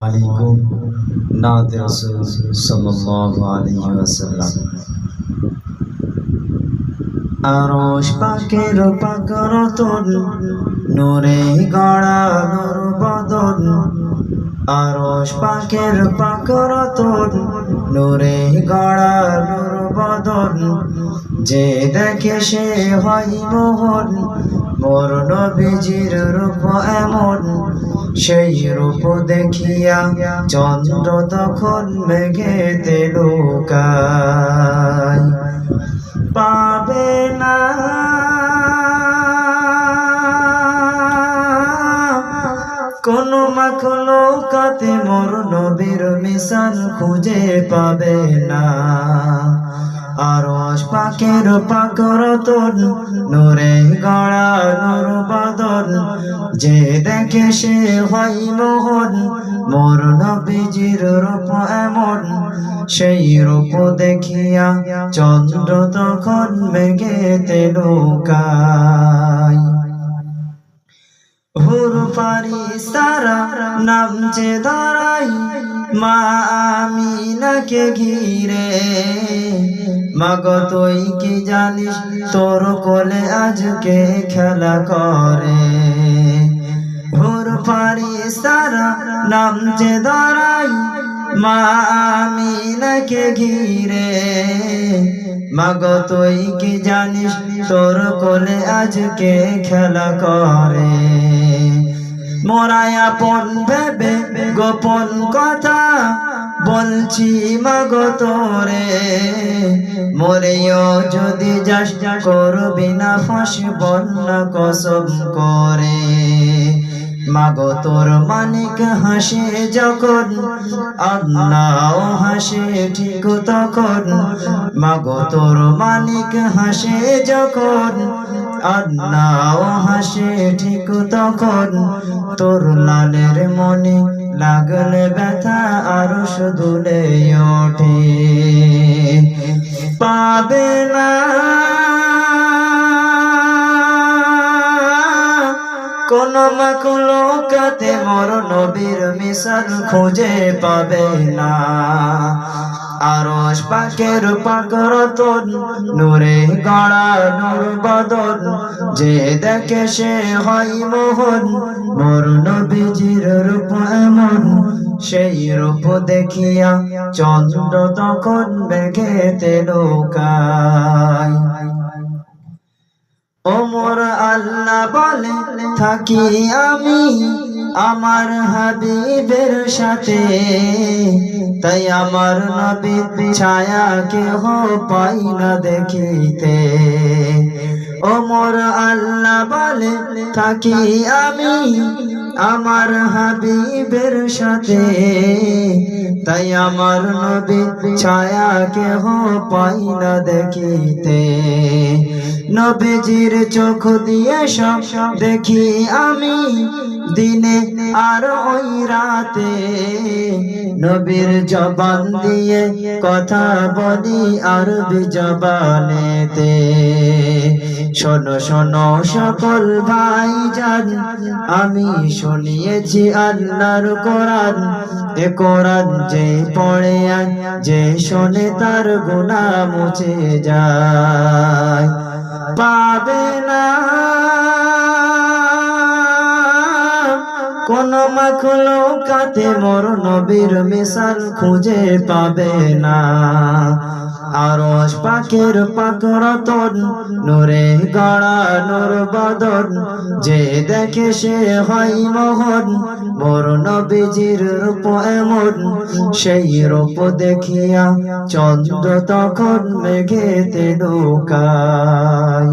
আলাইকুম নাত রাসূল সাল্লাল্লাহু আলাইহি ওয়াসাল্লাম। আরশ পাকের পাকরতন নূরে গড়া নূর বদন, আরশ পাকের পাকরতন নূরে গড়া নূর বদন, যে দেখে সে হয় মোহন। মোর নবীজির রূপ এমন, সেই রূপ দেখিয়া চন্দ্র তখন মেঘেতে লুকায়। পাবে না কোন মাখলুকাতে মোর নবীর মিশন খুঁজে পাবে না। আরশ পাকের পাকরতন নূরে গড়া নূর বদন, যে দেখে সে হয় মোহন। মোর নবীজির রূপ এমন, সেই রূপ দেখিয়া চন্দ্র তখন মেঘেতে লুকায়। হুর ফারিস্তারা নামছে ধরাই মা আমিনাকে ঘিরে। মাগো তুই কি জানিস তোর কোলে আজকে খেলা করে। হুর ফারিস্তারা নামছে ধরাই মা আমিনাকে ঘিরে। মাগো তুই কি জানিস তোর কোলে আজকে খেলা করে। মোরায় আপন ভেবে গোপন কথা বলছি মাগো তোরে। মরেও যদি যাস করবি না ফাঁস বন্যা কসম করে। মাগো তোর মানিক হাসে যখন আল্লাহ হাসে ঠিক তখন। মাগো তোর মানিক হাসে যখন আল্লাহ হাসে ঠিক তখন। তোর লালের মনে লাগলে ব্যথা আরশ দুলে ওঠে। পাবে না কোন মাখলুকাতে মোর নবীর মিশন খুঁজে পাবে না। আরশ পাকের পাকরতন নূরে গড়া নূর বদন, যে দেখে সে হয় মোহন। মোর নবীজির রূপ এমন, সেই রূপ দেখিয়া চন্দ্র তখন মেঘেতে লুকায়। ওমর আল্লাহ বলে থাকি আমি আমার হাবিবের সাথে। তাই আমার নবীর ছায়া কেহ পাই না দেখিতে। ওমর আল্লাহ বলে থাকি আমি আমার হাবিবের সাথে। তাই আমার নবীর ছায়া কেহ পাই না দেখিতে। নবীজির চোখ দিয়ে সব দেখি আমি দিনে আর ওই রাতে। নবীর জবান দিয়ে কথা বলি আরবি জবানেতে। শোনো শোনো সকল ভাইজান, আমি শুনিয়েছি আল্লাহর কোরআন। এ কোরআন যে পড়ে আর যে শোনে তার গুনাহ মুছে যায়। পাবে না কোন মাখলুকাতে মোর নবীর মিশন খুঁজে পাবে না। আরশ পাকের পাকরতন নূরে গড়া নূর বদন, যে দেখে সে হয় মোহন। মোর নবীজির রূপ এমন, সেই রূপ দেখিয়া চন্দ্র তখন মেঘেতে লুকায়।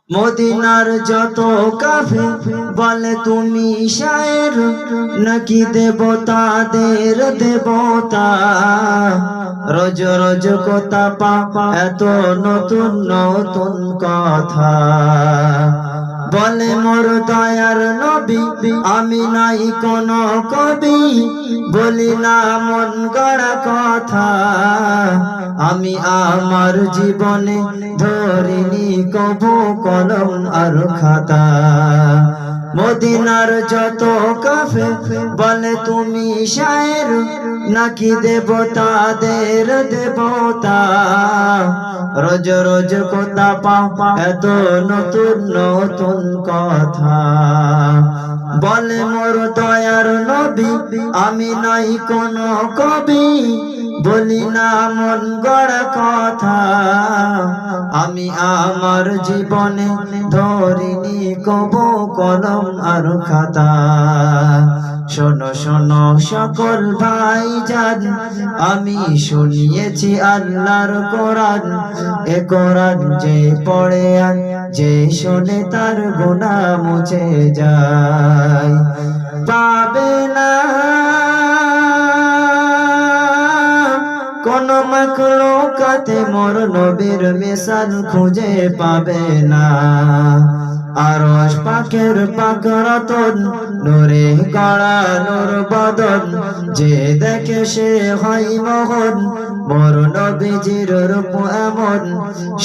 মদিনার যত কাফে বলে তুমি শায়ের, নাকি দেবতাদের দেবতা। রোজ রোজ কথা পাপা এত নতুন নতুন কথা। বলে মোর দয়ার নবী আমি নাই কোন কবি, বলি না মন গড়া কথা। আমি আমার জীবনে ধরিনি কবু কলম আর খাতা। মদিনার যত কাফে বলে তুমি শায়ের নাকি দেবতাদের দেবতা রোজ রোজ কথা পাও এত নতুন নতুন কথা বলে মোর দয়ার নবী আমি নাই কোনো কবি বলি না মন গড়া কথা আমি আমার জীবনে ধরিনি কব কলম আর খাতা শোনো শোনো সকল ভাইজান আমি শুনিয়েছি আল্লাহর কোরআন এ কোরআন যে পড়ে আর যে শোনে তার গুনাহ মুছে যায় পাবে না কোন মাখলুকাতে মোর নবীর মিশাল খুঁজে পাবে না আরশ পাকের পাক রতন নূরে গড়া নূর বদন যে দেখে সে হয় মোহন মোর নবীজির রূপ এমন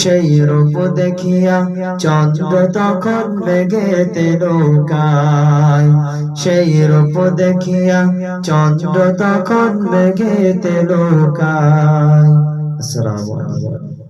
সেই রূপ দেখিয়া চন্দ্র তখন মেঘেতে লুকায় সেই রূপ দেখিয়া চন্দ্র তখন মেঘেতে লুকায়। আসসালামু আলাইকুম।